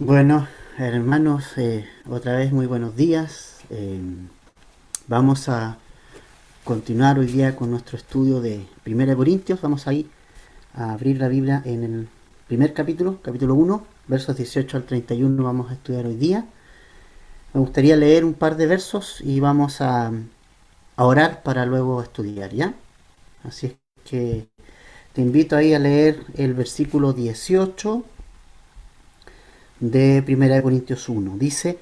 Bueno, hermanos, otra vez muy buenos días. Vamos a continuar hoy día con nuestro estudio de Primera de Corintios. Vamos ahí a abrir la Biblia en el primer capítulo, capítulo 1, versos 18 al 31 vamos a estudiar hoy día. Me gustaría leer un par de versos y vamos a orar para luego estudiar, ¿ya? Así es que te invito ahí a leer el versículo 18 de Primera de Corintios 1. Dice: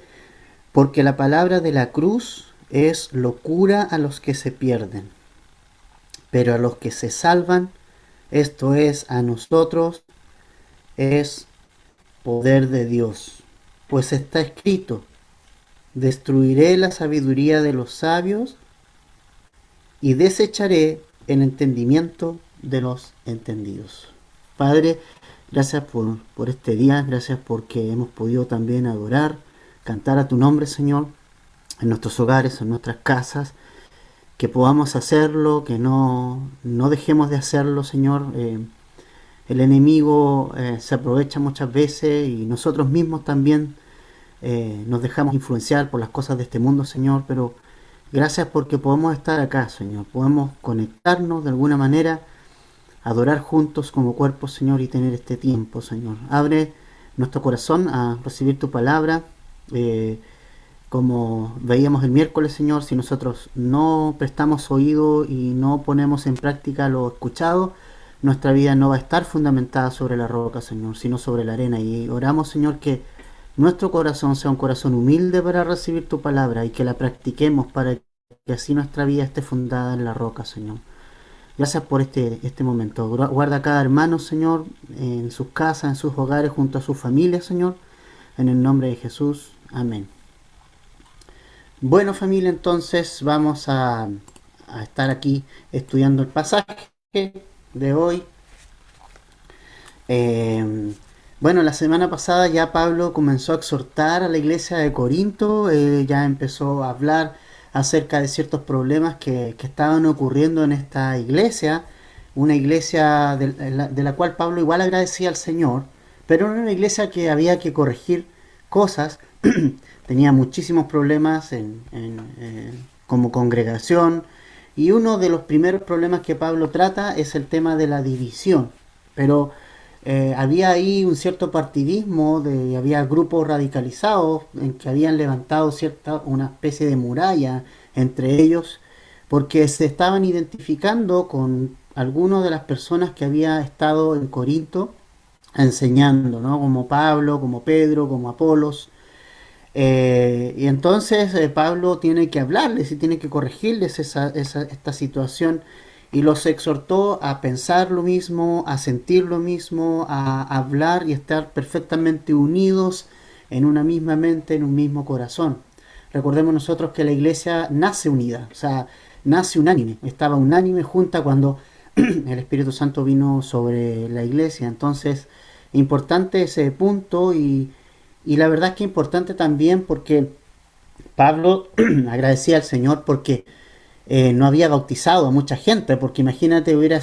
porque la palabra de la cruz es locura a los que se pierden, pero a los que se salvan, esto es, a nosotros, es poder de Dios. Pues está escrito: destruiré la sabiduría de los sabios y desecharé el entendimiento de los entendidos. Padre, gracias por este día, gracias porque hemos podido también adorar, cantar a tu nombre, Señor, en nuestros hogares, en nuestras casas, que podamos hacerlo, que no dejemos de hacerlo, Señor. El enemigo se aprovecha muchas veces y nosotros mismos también nos dejamos influenciar por las cosas de este mundo, Señor, pero gracias porque podemos estar acá, Señor. Podemos conectarnos de alguna manera, adorar juntos como cuerpo, Señor, y tener este tiempo, Señor. Abre nuestro corazón a recibir tu palabra. Eh, Como veíamos el miércoles, Señor, si nosotros no prestamos oído y no ponemos en práctica lo escuchado, nuestra vida no va a estar fundamentada sobre la roca, Señor, sino sobre la arena. Y oramos, Señor, que nuestro corazón sea un corazón humilde para recibir tu palabra y que la practiquemos para que así nuestra vida esté fundada en la roca, Señor. Gracias por este momento. Guarda a cada hermano, Señor, en sus casas, en sus hogares, junto a su familia, Señor. En el nombre de Jesús. Amén. Bueno, familia, entonces vamos a estar aquí estudiando el pasaje de hoy. Eh, bueno, la semana pasada ya Pablo comenzó a exhortar a la iglesia de Corinto, ya empezó a hablar acerca de ciertos problemas que estaban ocurriendo en esta iglesia, una iglesia de la cual Pablo igual agradecía al Señor, pero era una iglesia que había que corregir cosas. Tenía muchísimos problemas como congregación, y uno de los primeros problemas que Pablo trata es el tema de la división. Pero había ahí un cierto partidismo, había grupos radicalizados en que habían levantado una especie de muralla entre ellos, porque se estaban identificando con algunas de las personas que había estado en Corinto enseñando, ¿no? Como Pablo, como Pedro, como Apolos. Y entonces Pablo tiene que hablarles y tiene que corregirles esta situación, y los exhortó a pensar lo mismo, a sentir lo mismo, a hablar y estar perfectamente unidos en una misma mente, en un mismo corazón. Recordemos nosotros que la iglesia nace unida, o sea, nace unánime, estaba unánime junta cuando el Espíritu Santo vino sobre la iglesia. Entonces, importante ese punto, y la verdad es que importante también porque Pablo agradecía al Señor porque no había bautizado a mucha gente, porque imagínate, hubiera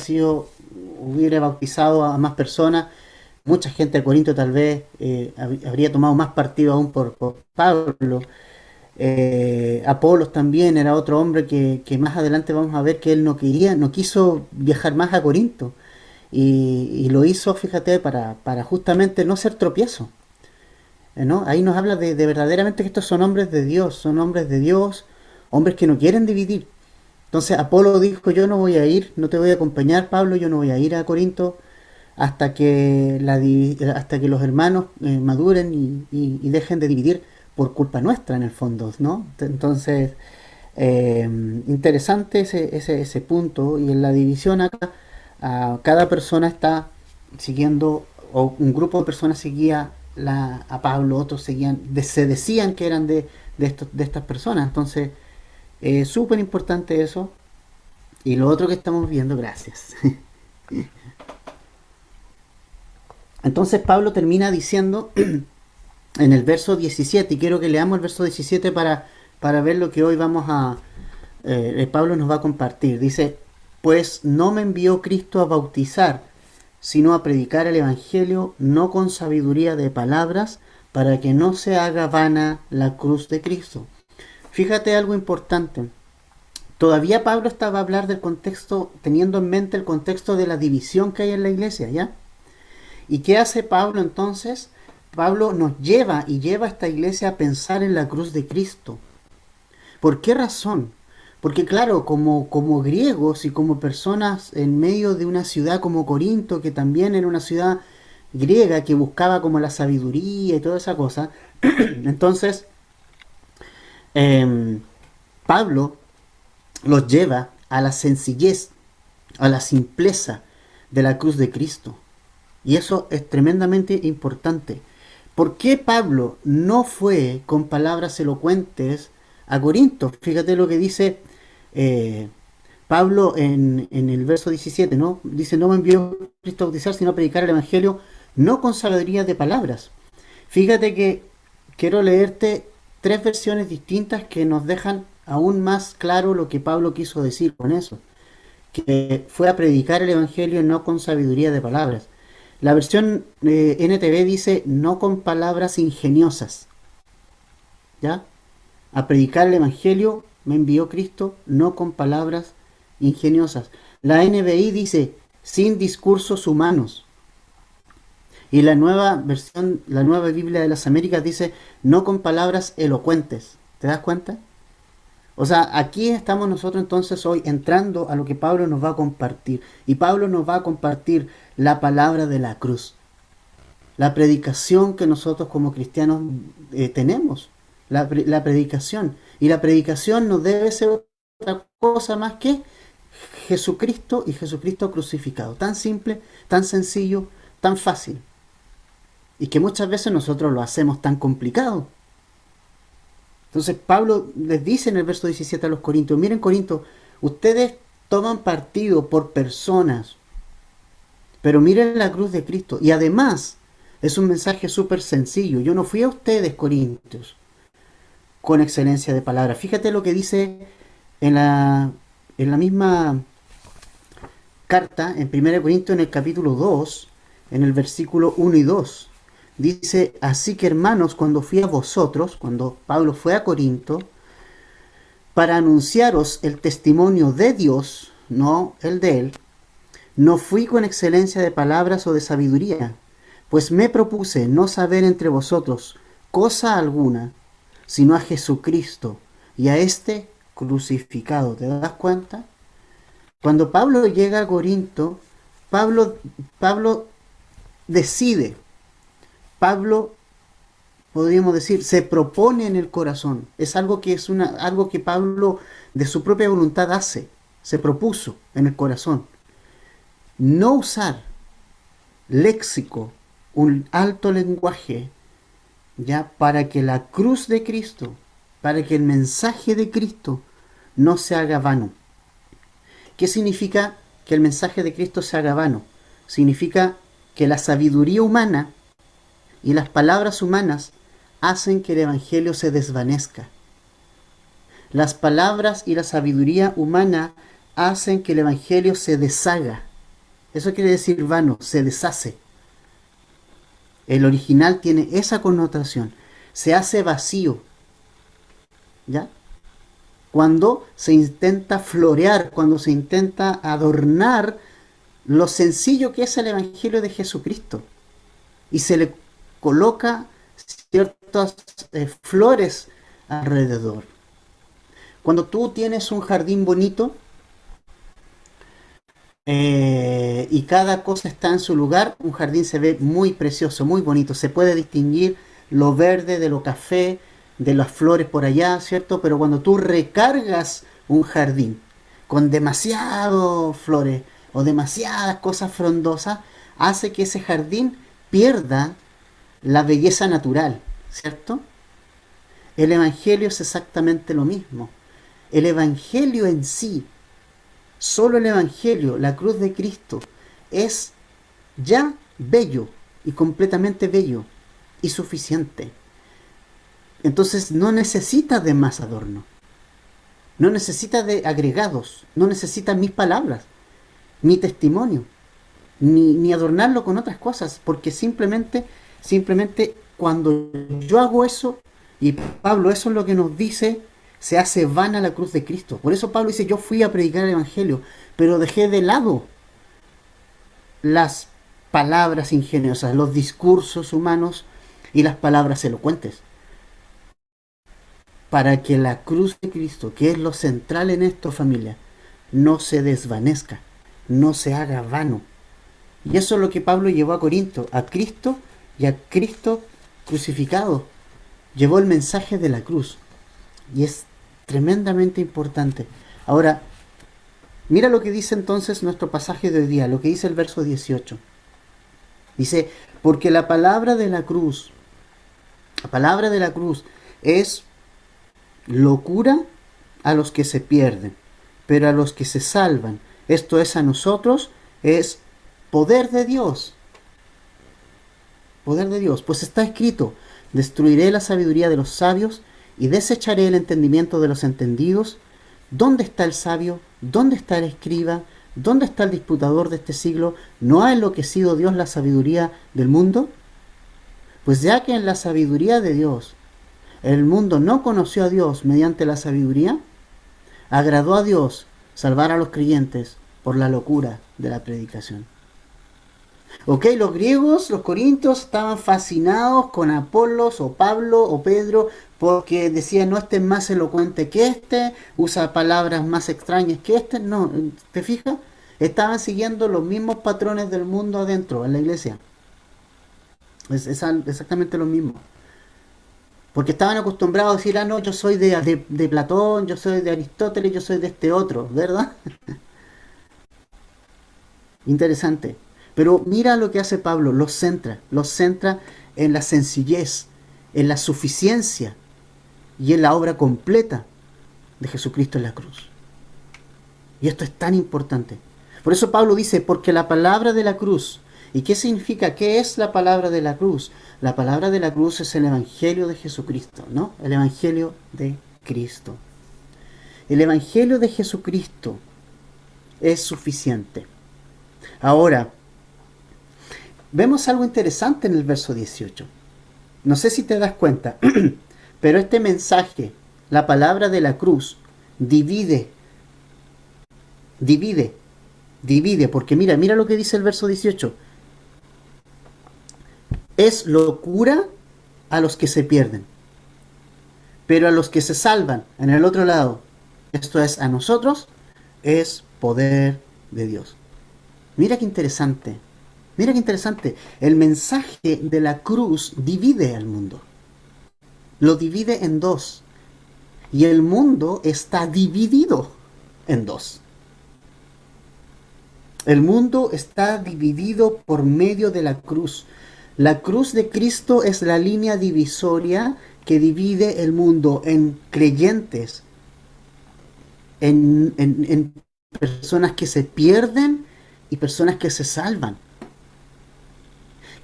bautizado a más personas, mucha gente de Corinto tal vez habría tomado más partido aún por Pablo. Apolos también era otro hombre que más adelante vamos a ver que él no quiso viajar más a Corinto, y lo hizo, fíjate, para justamente no ser tropiezo. ¿No? Ahí nos habla de verdaderamente que estos son hombres de Dios, son hombres de Dios, hombres que no quieren dividir. Entonces Apolo dijo: yo no voy a ir, no te voy a acompañar, Pablo, yo no voy a ir a Corinto hasta que los hermanos maduren y dejen de dividir por culpa nuestra, en el fondo, ¿no? Entonces, interesante ese punto. Y en la división acá, cada persona está siguiendo, o un grupo de personas seguía a Pablo, otros se decían que eran de estas personas. Entonces, súper importante eso. Y lo otro que estamos viendo, gracias. Entonces Pablo termina diciendo en el verso 17, y quiero que leamos el verso 17 para ver lo que hoy Pablo nos va a compartir. Dice: pues no me envió Cristo a bautizar, sino a predicar el Evangelio, no con sabiduría de palabras, para que no se haga vana la cruz de Cristo. Fíjate algo importante. Todavía Pablo estaba a hablar del contexto, teniendo en mente el contexto de la división que hay en la iglesia, ¿ya? ¿Y qué hace Pablo entonces? Pablo nos lleva y lleva a esta iglesia a pensar en la cruz de Cristo. ¿Por qué razón? Porque claro, como griegos y como personas en medio de una ciudad como Corinto, que también era una ciudad griega que buscaba como la sabiduría y toda esa cosa, entonces eh, Pablo los lleva a la sencillez, a la simpleza de la cruz de Cristo. Y eso es tremendamente importante. ¿Por qué Pablo no fue con palabras elocuentes a Corinto? Fíjate lo que dice Pablo en el verso 17, ¿no? Dice, no me envió Cristo a bautizar, sino a predicar el Evangelio, no con sabiduría de palabras. Fíjate que quiero leerte tres versiones distintas que nos dejan aún más claro lo que Pablo quiso decir con eso, que fue a predicar el Evangelio no con sabiduría de palabras. La versión NTV dice no con palabras ingeniosas, ¿ya? A predicar el Evangelio me envió Cristo no con palabras ingeniosas. La NBI dice sin discursos humanos. Y la nueva versión, la nueva Biblia de las Américas dice no con palabras elocuentes. ¿Te das cuenta? O sea, aquí estamos nosotros entonces hoy entrando a lo que Pablo nos va a compartir. Y Pablo nos va a compartir la palabra de la cruz. La predicación que nosotros como cristianos tenemos. La predicación. Y la predicación no debe ser otra cosa más que Jesucristo y Jesucristo crucificado. Tan simple, tan sencillo, tan fácil. Y que muchas veces nosotros lo hacemos tan complicado. Entonces Pablo les dice en el verso 17 a los corintios, miren Corintios, ustedes toman partido por personas, pero miren la cruz de Cristo. Y además es un mensaje súper sencillo. Yo no fui a ustedes, Corintios, con excelencia de palabra. Fíjate lo que dice en la misma carta, en 1 Corintios, en el capítulo 2, en el versículo 1 y 2. Dice, así que hermanos, cuando fui a vosotros, cuando Pablo fue a Corinto, para anunciaros el testimonio de Dios, no el de él, no fui con excelencia de palabras o de sabiduría, pues me propuse no saber entre vosotros cosa alguna, sino a Jesucristo y a este crucificado. ¿Te das cuenta? Cuando Pablo llega a Corinto, Pablo decide, Pablo, podríamos decir, se propone en el corazón. Es algo que algo que Pablo de su propia voluntad hace. Se propuso en el corazón. No usar léxico, un alto lenguaje, ya para que la cruz de Cristo, para que el mensaje de Cristo no se haga vano. ¿Qué significa que el mensaje de Cristo se haga vano? Significa que la sabiduría humana y las palabras humanas hacen que el Evangelio se desvanezca. Las palabras y la sabiduría humana hacen que el Evangelio se deshaga. Eso quiere decir vano, se deshace. El original tiene esa connotación. Se hace vacío. ¿Ya? Cuando se intenta florear, cuando se intenta adornar lo sencillo que es el Evangelio de Jesucristo. Y se le coloca ciertas flores alrededor. Cuando tú tienes un jardín bonito y cada cosa está en su lugar, un jardín se ve muy precioso, muy bonito. Se puede distinguir lo verde de lo café, de las flores por allá, ¿cierto? Pero cuando tú recargas un jardín con demasiadas flores o demasiadas cosas frondosas, hace que ese jardín pierda la belleza natural, ¿cierto? El Evangelio es exactamente lo mismo. El Evangelio en sí, solo el Evangelio, la cruz de Cristo, es ya bello y completamente bello y suficiente. Entonces no necesita de más adorno, no necesita de agregados, no necesita mis palabras, mi testimonio, ni adornarlo con otras cosas, porque simplemente cuando yo hago eso, y Pablo, eso es lo que nos dice, se hace vana la cruz de Cristo. Por eso Pablo dice, yo fui a predicar el Evangelio, pero dejé de lado las palabras ingeniosas, los discursos humanos y las palabras elocuentes, para que la cruz de Cristo, que es lo central en esto, familia, no se desvanezca, no se haga vano. Y eso es lo que Pablo llevó a Corinto, a Cristo y a Cristo crucificado. Llevó el mensaje de la cruz. Y es tremendamente importante. Ahora, mira lo que dice entonces nuestro pasaje de hoy día, lo que dice el verso 18. Dice, porque la palabra de la cruz es locura a los que se pierden, pero a los que se salvan, esto es a nosotros, es poder de Dios. Poder de Dios. Pues está escrito, destruiré la sabiduría de los sabios y desecharé el entendimiento de los entendidos. ¿Dónde está el sabio? ¿Dónde está el escriba? ¿Dónde está el disputador de este siglo? ¿No ha enloquecido Dios la sabiduría del mundo? Pues ya que en la sabiduría de Dios el mundo no conoció a Dios mediante la sabiduría, agradó a Dios salvar a los creyentes por la locura de la predicación. Ok, los griegos, los corintios, estaban fascinados con Apolos o Pablo o Pedro porque decían, no, este es más elocuente que este, usa palabras más extrañas que este. No, ¿te fijas? Estaban siguiendo los mismos patrones del mundo adentro, en la iglesia. Es exactamente lo mismo. Porque estaban acostumbrados a decir, ah, no, yo soy de Platón, yo soy de Aristóteles, yo soy de este otro, ¿verdad? Interesante. Pero mira lo que hace Pablo, los centra en la sencillez, en la suficiencia y en la obra completa de Jesucristo en la cruz. Y esto es tan importante. Por eso Pablo dice, porque la palabra de la cruz, ¿y qué significa? ¿Qué es la palabra de la cruz? La palabra de la cruz es el Evangelio de Jesucristo, ¿no? El Evangelio de Cristo. El Evangelio de Jesucristo es suficiente. Ahora, vemos algo interesante en el verso 18. No sé si te das cuenta, pero este mensaje, la palabra de la cruz, divide, divide, divide, porque mira lo que dice el verso 18. Es locura a los que se pierden, pero a los que se salvan, en el otro lado, esto es a nosotros, es poder de Dios. Mira qué interesante. Mira qué interesante. El mensaje de la cruz divide al mundo. Lo divide en dos. Y el mundo está dividido en dos. El mundo está dividido por medio de la cruz. La cruz de Cristo es la línea divisoria que divide el mundo en creyentes, en personas que se pierden y personas que se salvan.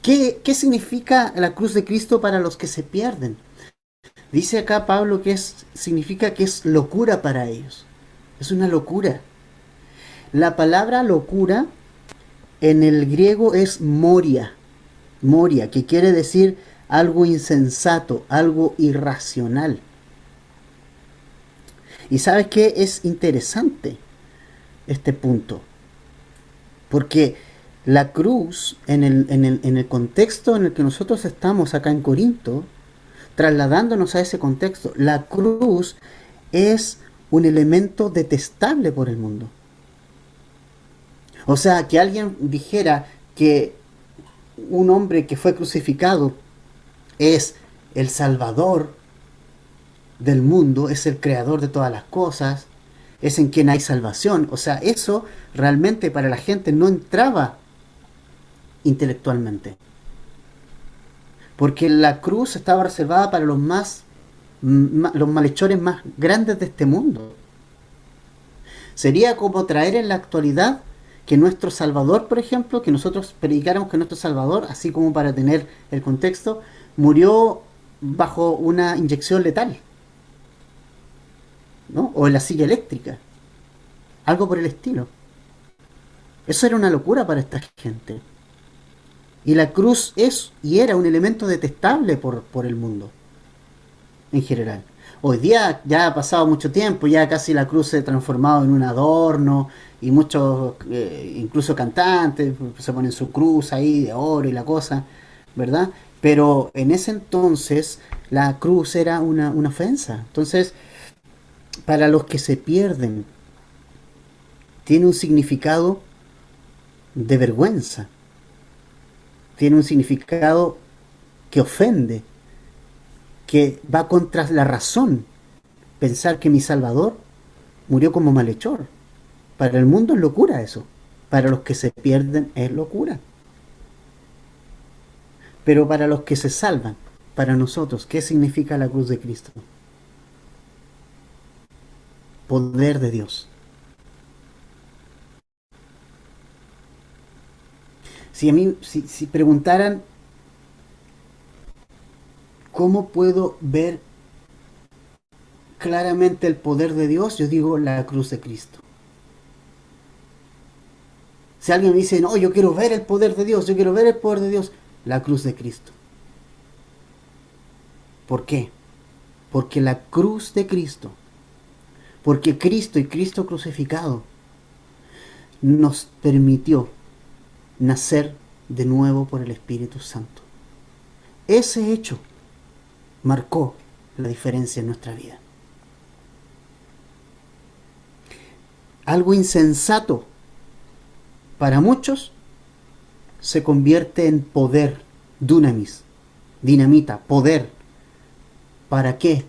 ¿Qué significa la cruz de Cristo para los que se pierden? Dice acá Pablo que significa que es locura para ellos. Es una locura. La palabra locura en el griego es moria. Moria, que quiere decir algo insensato, algo irracional. Y sabes qué es interesante este punto. Porque la cruz, en el contexto en el que nosotros estamos acá en Corinto, trasladándonos a ese contexto, la cruz es un elemento detestable por el mundo. O sea, que alguien dijera que un hombre que fue crucificado es el salvador del mundo, es el creador de todas las cosas, es en quien hay salvación. O sea, eso realmente para la gente no entraba intelectualmente. Porque la cruz estaba reservada para los malhechores más grandes de este mundo. Sería como traer en la actualidad que nuestro Salvador, por ejemplo, que nosotros predicáramos que nuestro Salvador, así como para tener el contexto, murió bajo una inyección letal, ¿no? O en la silla eléctrica, algo por el estilo. Eso era una locura para esta gente. Y la cruz es y era un elemento detestable por el mundo en general. Hoy día ya ha pasado mucho tiempo, ya casi la cruz se ha transformado en un adorno y muchos, incluso cantantes, se ponen su cruz ahí de oro y la cosa, ¿verdad? Pero en ese entonces la cruz era una ofensa. Entonces, para los que se pierden, tiene un significado de vergüenza, tiene un significado que ofende, que va contra la razón. Pensar que mi Salvador murió como malhechor. Para el mundo es locura eso. Para los que se pierden es locura. Pero para los que se salvan, para nosotros, ¿qué significa la cruz de Cristo? Poder de Dios. Si preguntaran cómo puedo ver claramente el poder de Dios, yo digo la cruz de Cristo. Si alguien me dice, no, yo quiero ver el poder de Dios, yo quiero ver el poder de Dios, la cruz de Cristo. ¿Por qué? Porque la cruz de Cristo, porque Cristo y Cristo crucificado nos permitió nacer de nuevo por el Espíritu Santo. Ese hecho marcó la diferencia en nuestra vida. Algo insensato para muchos se convierte en poder, dunamis, dinamita, poder. ¿Para qué?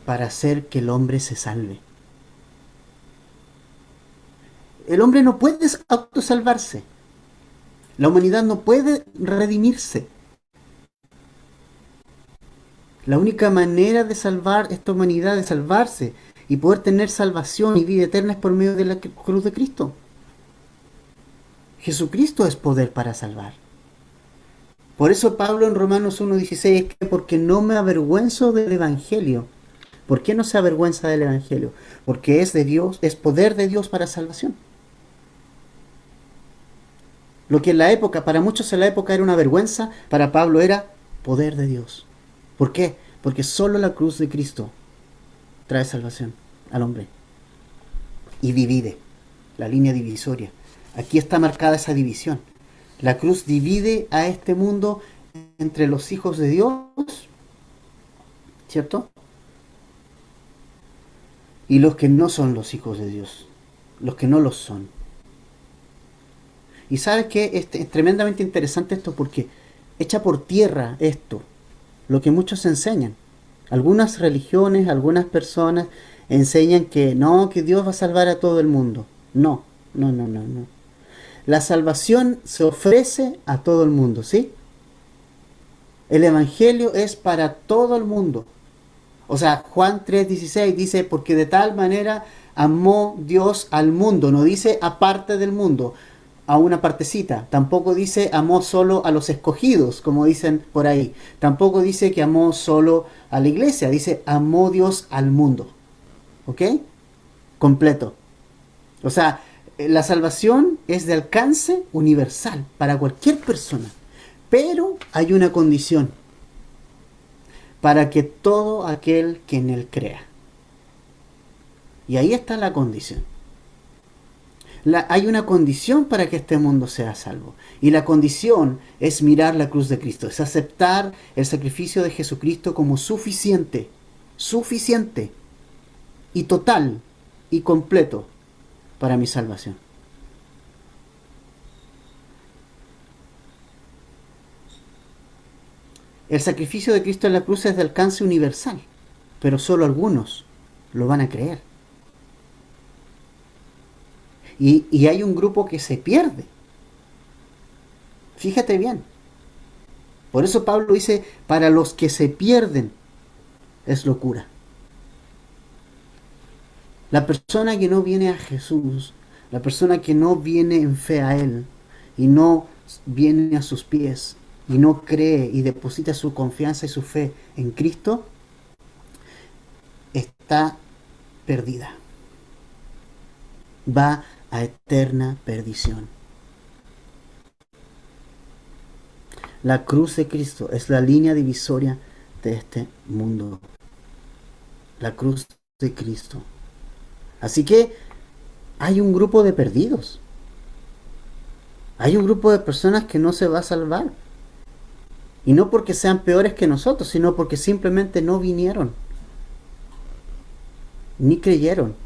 Para hacer que el hombre se salve. El hombre no puede autosalvarse. La humanidad no puede redimirse. La única manera de salvar esta humanidad, de salvarse y poder tener salvación y vida eterna es por medio de la cruz de Cristo. Jesucristo es poder para salvar. Por eso Pablo en Romanos 1:16 es que porque no me avergüenzo del Evangelio. ¿Por qué no se avergüenza del Evangelio? Porque es de Dios, es poder de Dios para salvación. Lo que en la época, para muchos en la época era una vergüenza, para Pablo era poder de Dios. ¿Por qué? Porque solo la cruz de Cristo trae salvación al hombre y divide la línea divisoria. Aquí está marcada esa división. La cruz divide a este mundo entre los hijos de Dios, ¿cierto? Y los que no son los hijos de Dios, los que no los son. Y sabes que es tremendamente interesante esto porque echa por tierra esto, lo que muchos enseñan. Algunas religiones, algunas personas enseñan que no, que Dios va a salvar a todo el mundo. No, no, no, no, no. La salvación se ofrece a todo el mundo, ¿sí? El Evangelio es para todo el mundo. O sea, Juan 3:16 dice, porque de tal manera amó Dios al mundo. No dice aparte del mundo, a una partecita. Tampoco dice amó solo a los escogidos, como dicen por ahí. Tampoco dice que amó solo a la iglesia. Dice amó Dios al mundo. ¿Ok? Completo. O sea, la salvación es de alcance universal para cualquier persona. Pero hay una condición para que todo aquel que en él crea. Y ahí está la condición. Hay una condición para que este mundo sea salvo. Y la condición es mirar la cruz de Cristo, es aceptar el sacrificio de Jesucristo como suficiente, suficiente y total y completo para mi salvación. El sacrificio de Cristo en la cruz es de alcance universal, pero solo algunos lo van a creer. Y hay un grupo que se pierde. Fíjate bien. Por eso Pablo dice, para los que se pierden es locura. La persona que no viene a Jesús, la persona que no viene en fe a Él y no viene a sus pies y no cree y deposita su confianza y su fe en Cristo, está perdida. Va a eterna perdición. La cruz de Cristo es la línea divisoria de este mundo. La cruz de Cristo. Así que hay un grupo de perdidos. Hay un grupo de personas que no se va a salvar. Y no porque sean peores que nosotros, sino porque simplemente no vinieron, ni creyeron,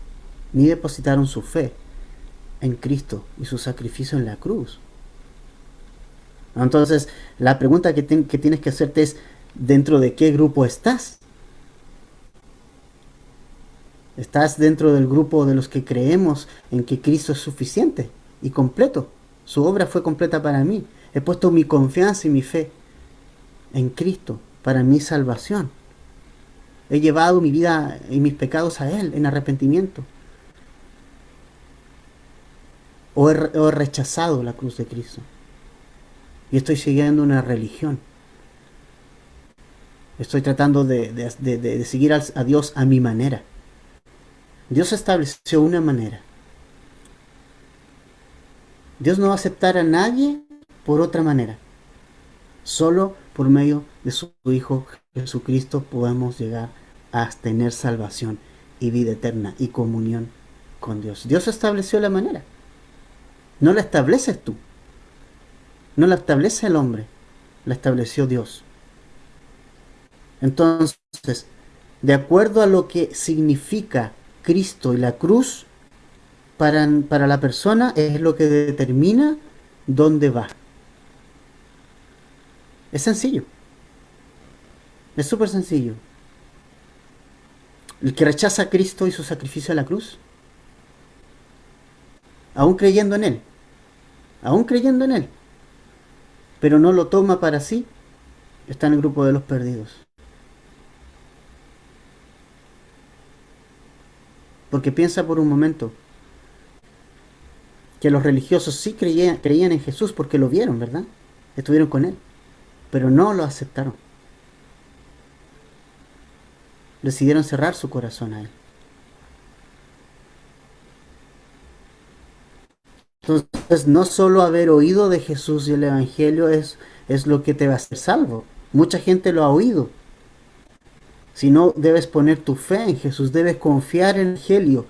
ni depositaron su fe en Cristo y su sacrificio en la cruz. Entonces, la pregunta que tienes que hacerte es, ¿dentro de qué grupo estás? ¿Estás dentro del grupo de los que creemos en que Cristo es suficiente y completo? Su obra fue completa para mí. He puesto mi confianza y mi fe en Cristo para mi salvación. He llevado mi vida y mis pecados a Él en arrepentimiento. O he rechazado la cruz de Cristo. Y estoy siguiendo una religión. Estoy tratando de seguir a Dios a mi manera. Dios estableció una manera. Dios no va a aceptar a nadie por otra manera. Solo por medio de su Hijo Jesucristo podemos llegar a tener salvación y vida eterna y comunión con Dios. Dios estableció la manera. No la estableces tú. No la establece el hombre. La estableció Dios. Entonces, de acuerdo a lo que significa Cristo y la cruz, para la persona es lo que determina dónde va. Es sencillo. Es súper sencillo. El que rechaza a Cristo y su sacrificio a la cruz, aún creyendo en Él, pero no lo toma para sí, está en el grupo de los perdidos. Porque piensa por un momento que los religiosos sí creían en Jesús porque lo vieron, ¿verdad? Estuvieron con Él, pero no lo aceptaron. Decidieron cerrar su corazón a Él. Entonces, no solo haber oído de Jesús y el Evangelio es lo que te va a hacer salvo. Mucha gente lo ha oído. Si no, debes poner tu fe en Jesús, debes confiar en el Evangelio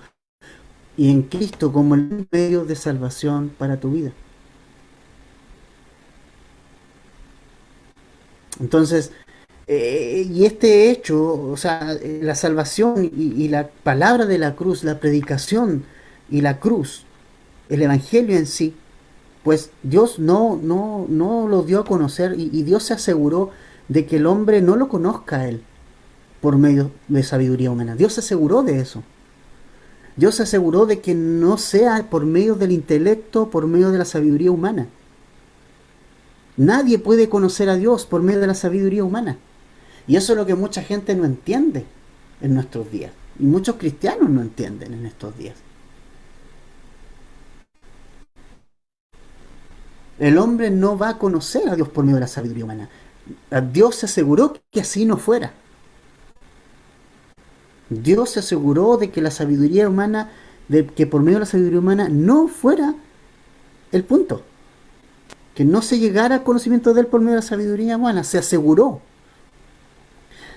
y en Cristo como el medio de salvación para tu vida. Entonces, y este hecho, o sea, la salvación y la palabra de la cruz, la predicación y la cruz, el Evangelio en sí, pues Dios no lo dio a conocer y Dios se aseguró de que el hombre no lo conozca a Él por medio de sabiduría humana. Dios se aseguró de eso. Dios se aseguró de que no sea por medio del intelecto, por medio de la sabiduría humana. Nadie puede conocer a Dios por medio de la sabiduría humana. Y eso es lo que mucha gente no entiende en nuestros días. Y muchos cristianos no entienden en estos días. El hombre no va a conocer a Dios por medio de la sabiduría humana. Dios se aseguró que así no fuera. Dios se aseguró de que la sabiduría humana, de que por medio de la sabiduría humana no fuera el punto. Que no se llegara al conocimiento de Él por medio de la sabiduría humana. Se aseguró.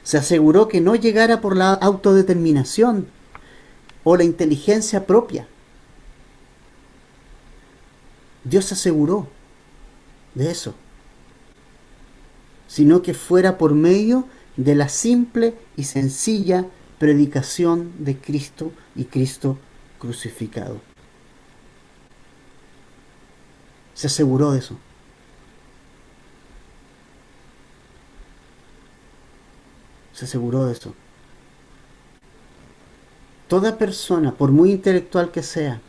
Se aseguró que no llegara por la autodeterminación o la inteligencia propia. Dios se aseguró de eso. Sino que fuera por medio de la simple y sencilla predicación de Cristo y Cristo crucificado. Se aseguró de eso. Se aseguró de eso. Toda persona, por muy intelectual que sea,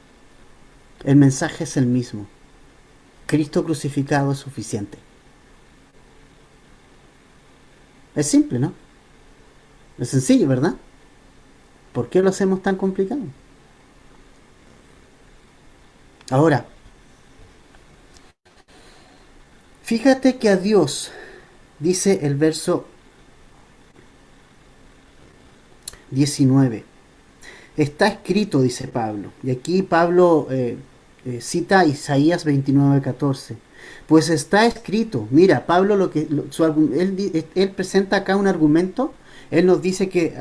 el mensaje es el mismo. Cristo crucificado es suficiente. Es simple, ¿no? Es sencillo, ¿verdad? ¿Por qué lo hacemos tan complicado? Ahora, fíjate que a Dios, dice el verso 19, está escrito, dice Pablo. Y aquí Pablo cita Isaías 29:14. Pues está escrito. Mira, Pablo él presenta acá un argumento. Él nos dice que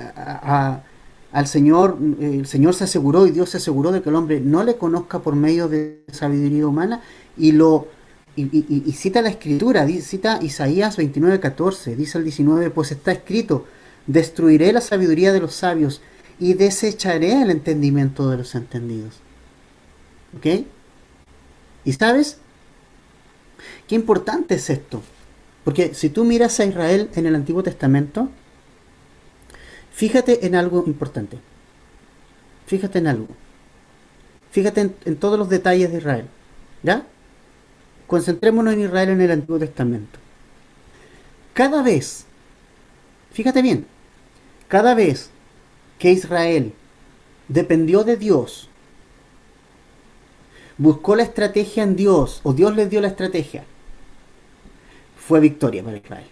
al Señor, el Señor se aseguró y Dios se aseguró de que el hombre no le conozca por medio de sabiduría humana y y cita la escritura, cita Isaías 29:14, dice el 19, pues está escrito, destruiré la sabiduría de los sabios y desecharé el entendimiento de los entendidos. ¿Ok? ¿Y sabes? Qué importante es esto. Porque si tú miras a Israel en el Antiguo Testamento, fíjate en algo importante. Fíjate en algo. Fíjate en todos los detalles de Israel. ¿Ya? Concentrémonos en Israel en el Antiguo Testamento. Cada vez, fíjate bien, cada vez que Israel dependió de Dios, buscó la estrategia en Dios, o Dios les dio la estrategia, fue victoria para Israel.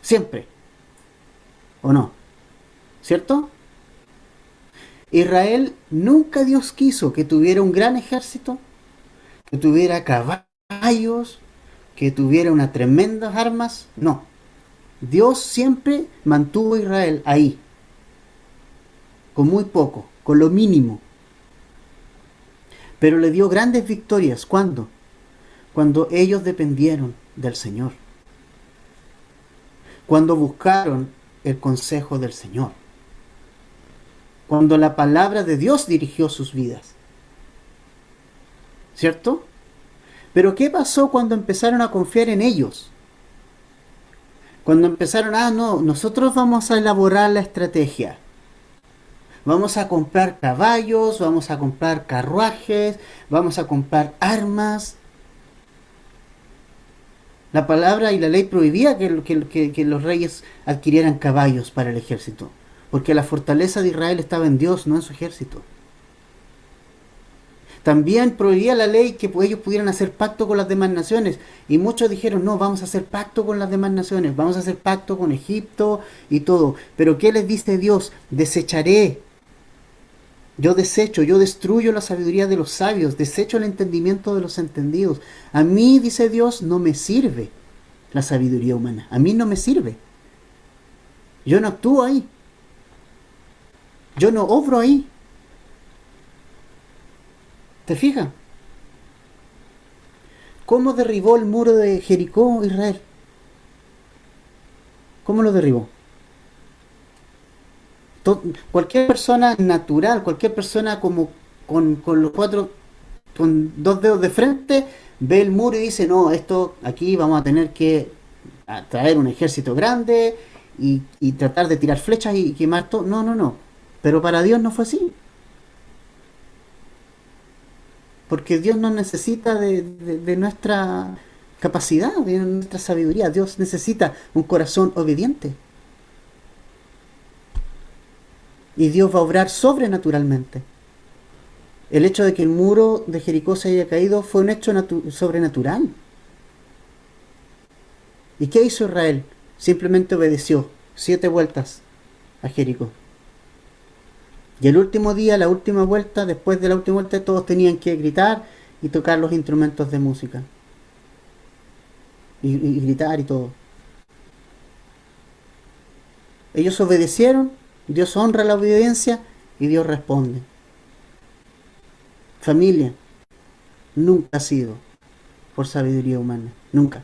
Siempre. ¿O no? ¿Cierto? Israel nunca Dios quiso que tuviera un gran ejército, que tuviera caballos, que tuviera unas tremendas armas. No. Dios siempre mantuvo a Israel ahí, con muy poco, con lo mínimo. Pero le dio grandes victorias. ¿Cuándo? Cuando ellos dependieron del Señor. Cuando buscaron el consejo del Señor. Cuando la palabra de Dios dirigió sus vidas. ¿Cierto? Pero ¿qué pasó cuando empezaron a confiar en ellos? Cuando empezaron, no, nosotros vamos a elaborar la estrategia. Vamos a comprar caballos, vamos a comprar carruajes, vamos a comprar armas. La palabra y la ley prohibía que los reyes adquirieran caballos para el ejército, porque la fortaleza de Israel estaba en Dios, no en su ejército. También prohibía la ley que ellos pudieran hacer pacto con las demás naciones. Y muchos dijeron, no, vamos a hacer pacto con las demás naciones, vamos a hacer pacto con Egipto y todo. Pero ¿qué les dice Dios? Desecharé. Yo desecho, yo destruyo la sabiduría de los sabios, desecho el entendimiento de los entendidos. A mí, dice Dios, no me sirve la sabiduría humana. A mí no me sirve. Yo no actúo ahí. Yo no obro ahí. ¿Te fijas? ¿Cómo derribó el muro de Jericó Israel? ¿Cómo lo derribó? Cualquier persona natural, cualquier persona como con los cuatro, con dos dedos de frente, ve el muro y dice, no, esto aquí vamos a tener que traer un ejército grande y tratar de tirar flechas y quemar todo. No, no, no. Pero para Dios no fue así. Porque Dios no necesita de nuestra capacidad, de nuestra sabiduría. Dios necesita un corazón obediente. Y Dios va a obrar sobrenaturalmente. El hecho de que el muro de Jericó se haya caído fue un hecho sobrenatural. ¿Y qué hizo Israel? Simplemente obedeció 7 vueltas a Jericó. Y el último día, la última vuelta, después de la última vuelta, todos tenían que gritar y tocar los instrumentos de música. Y gritar y todo. Ellos obedecieron, Dios honra la obediencia y Dios responde. Familia, nunca ha sido por sabiduría humana. Nunca.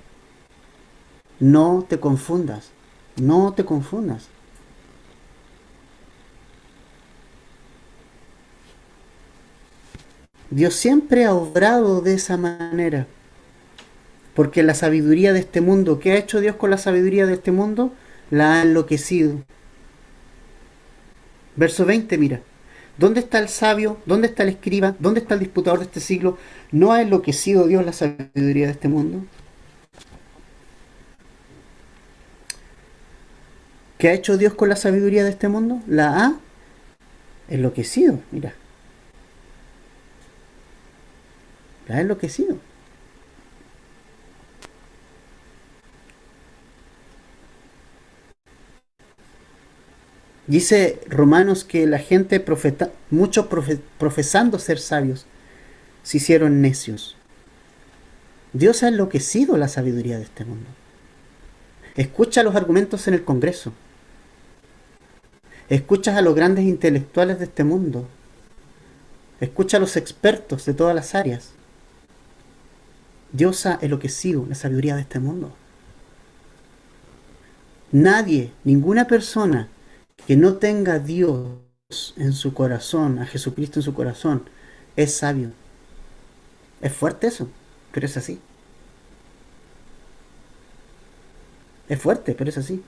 No te confundas. No te confundas. Dios siempre ha obrado de esa manera. Porque la sabiduría de este mundo, ¿qué ha hecho Dios con la sabiduría de este mundo? La ha enloquecido. Verso 20, mira. ¿Dónde está el sabio? ¿Dónde está el escriba? ¿Dónde está el disputador de este siglo? ¿No ha enloquecido Dios la sabiduría de este mundo? ¿Qué ha hecho Dios con la sabiduría de este mundo? La ha enloquecido, mira. La ha enloquecido. Dice Romanos que la gente muchos profesando ser sabios, se hicieron necios. Dios ha enloquecido la sabiduría de este mundo. Escucha los argumentos en el Congreso. Escuchas a los grandes intelectuales de este mundo. Escucha a los expertos de todas las áreas. Dios ha enloquecido la sabiduría de este mundo. Nadie, ninguna persona que no tenga a Dios en su corazón, a Jesucristo en su corazón, es sabio. Es fuerte eso, pero es así. Es fuerte, pero es así.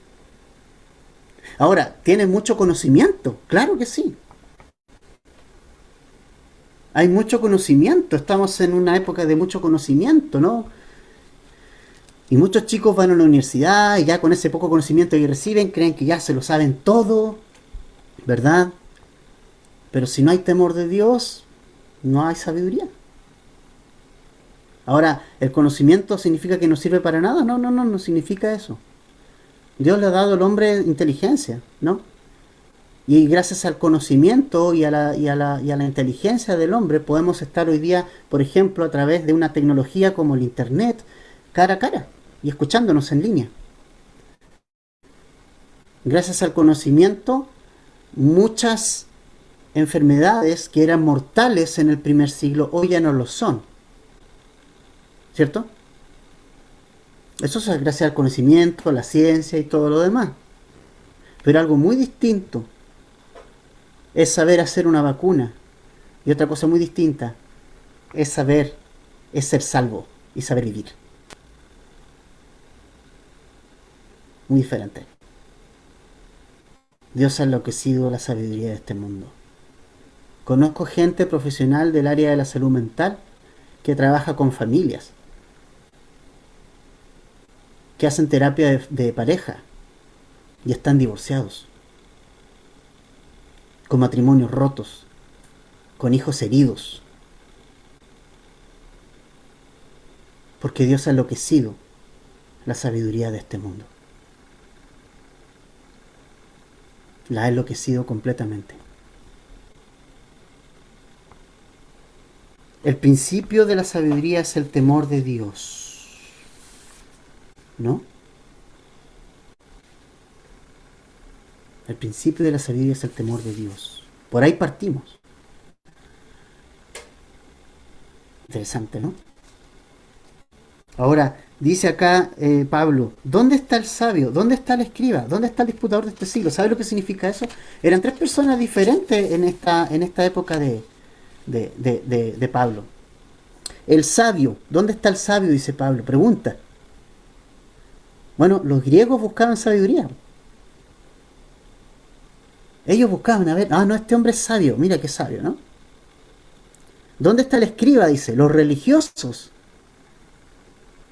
Ahora, ¿tiene mucho conocimiento? Claro que sí. Hay mucho conocimiento, estamos en una época de mucho conocimiento, ¿no? Y muchos chicos van a la universidad y ya con ese poco conocimiento que reciben creen que ya se lo saben todo, ¿verdad? Pero si no hay temor de Dios, no hay sabiduría. Ahora, ¿el conocimiento significa que no sirve para nada? No, no, no, no significa eso. Dios le ha dado al hombre inteligencia, ¿no? Y gracias al conocimiento y a la inteligencia del hombre podemos estar hoy día, por ejemplo, a través de una tecnología como el Internet, cara a cara y escuchándonos en línea. Gracias al conocimiento, muchas enfermedades que eran mortales en el primer siglo hoy ya no lo son. ¿Cierto? Eso es gracias al conocimiento, la ciencia y todo lo demás. Pero algo muy distinto es saber hacer una vacuna. Y otra cosa muy distinta es ser salvo y saber vivir. Muy diferente. Dios ha enloquecido la sabiduría de este mundo. Conozco gente profesional del área de la salud mental que trabaja con familias, que hacen terapia de pareja y están divorciados, con matrimonios rotos, con hijos heridos, porque Dios ha enloquecido la sabiduría de este mundo. La ha enloquecido completamente. El principio de la sabiduría es el temor de Dios, ¿no? El principio de la sabiduría es el temor de Dios. Por ahí partimos. Interesante, ¿no? Ahora, dice acá Pablo, ¿dónde está el sabio? ¿Dónde está el escriba? ¿Dónde está el disputador de este siglo? ¿Sabe lo que significa eso? Eran tres personas diferentes en esta época de Pablo. El sabio, ¿dónde está el sabio? Dice Pablo, pregunta. Bueno, los griegos buscaban sabiduría. Ellos buscaban, a ver, no, este hombre es sabio, mira qué sabio, ¿no? ¿Dónde está el escriba? Dice, los religiosos.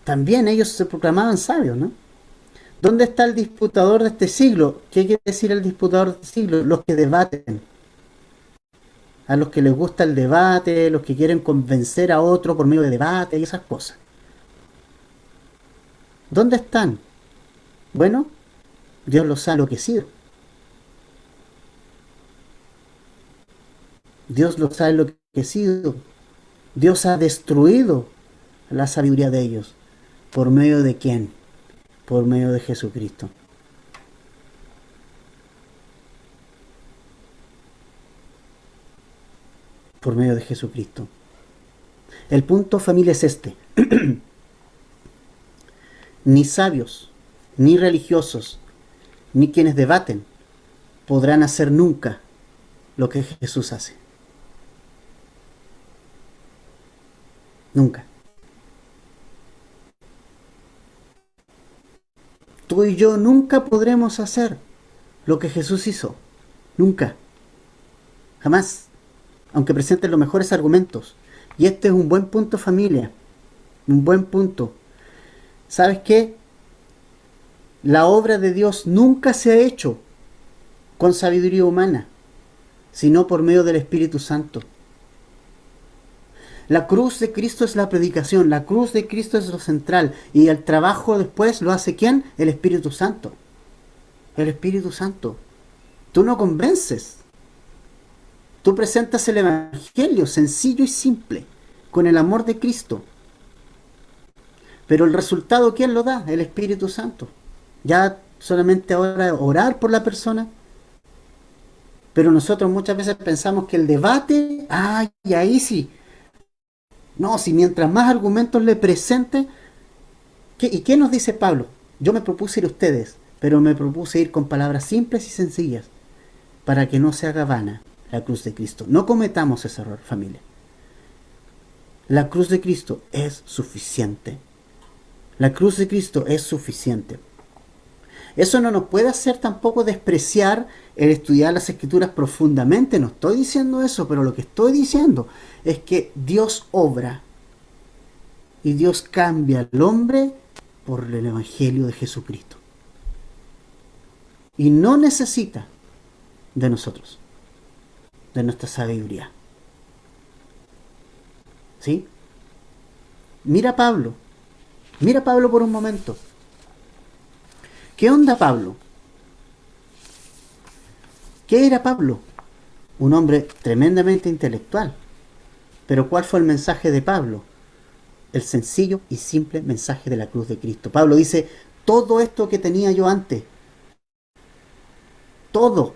También ellos se proclamaban sabios, ¿no? ¿Dónde está el disputador de este siglo? ¿Qué quiere decir el disputador de este siglo? Los que debaten. A los que les gusta el debate, los que quieren convencer a otro por medio de debate y esas cosas. ¿Dónde están? Bueno, Dios los ha enloquecido. Dios los ha enloquecido. Dios ha destruido la sabiduría de ellos. ¿Por medio de quién? Por medio de Jesucristo. Por medio de Jesucristo. El punto, familia, es este. Ni sabios, ni religiosos, ni quienes debaten podrán hacer nunca lo que Jesús hace. Nunca. Tú y yo nunca podremos hacer lo que Jesús hizo. Nunca. Jamás. Aunque presenten los mejores argumentos. Y este es un buen punto, familia. Un buen punto. ¿Sabes qué? La obra de Dios nunca se ha hecho con sabiduría humana, sino por medio del Espíritu Santo. La cruz de Cristo es la predicación, la cruz de Cristo es lo central, y el trabajo después lo hace ¿quién? El Espíritu Santo. El Espíritu Santo. Tú no convences. Tú presentas el Evangelio sencillo y simple, con el amor de Cristo. Pero el resultado, ¿quién lo da? El Espíritu Santo. Ya solamente ahora orar por la persona. Pero nosotros muchas veces pensamos que el debate, y ahí sí. No, si mientras más argumentos le presente, ¿y qué nos dice Pablo? Yo me propuse ir a ustedes, pero me propuse ir con palabras simples y sencillas, para que no se haga vana la cruz de Cristo. No cometamos ese error, familia. La cruz de Cristo es suficiente. La cruz de Cristo es suficiente. Eso no nos puede hacer tampoco despreciar el estudiar las Escrituras profundamente. No estoy diciendo eso, pero lo que estoy diciendo es que Dios obra y Dios cambia al hombre por el Evangelio de Jesucristo. Y no necesita de nosotros, de nuestra sabiduría. ¿Sí? Mira a Pablo. Mira a Pablo por un momento. ¿Qué onda Pablo? ¿Qué era Pablo? Un hombre tremendamente intelectual. Pero ¿cuál fue el mensaje de Pablo? El sencillo y simple mensaje de la cruz de Cristo. Pablo dice, todo esto que tenía yo antes, todo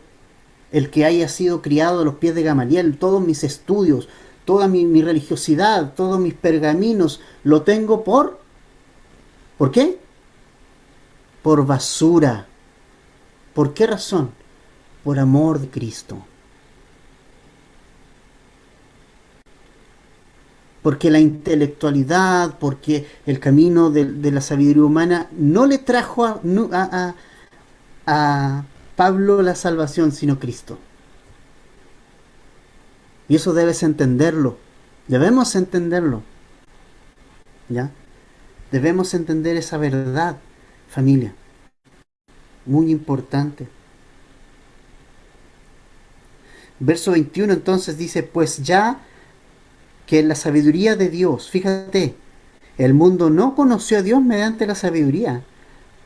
el que haya sido criado a los pies de Gamaliel, todos mis estudios, toda mi religiosidad, todos mis pergaminos, lo tengo ¿por qué? Por basura. ¿Por qué razón? Por amor de Cristo. Porque la intelectualidad, porque el camino de la sabiduría humana no le trajo a Pablo la salvación, sino Cristo. Y eso debes entenderlo. Debemos entenderlo. ¿Ya? Debemos entender esa verdad, familia. Muy importante. Verso 21 entonces dice, pues ya que la sabiduría de Dios, fíjate, el mundo no conoció a Dios mediante la sabiduría.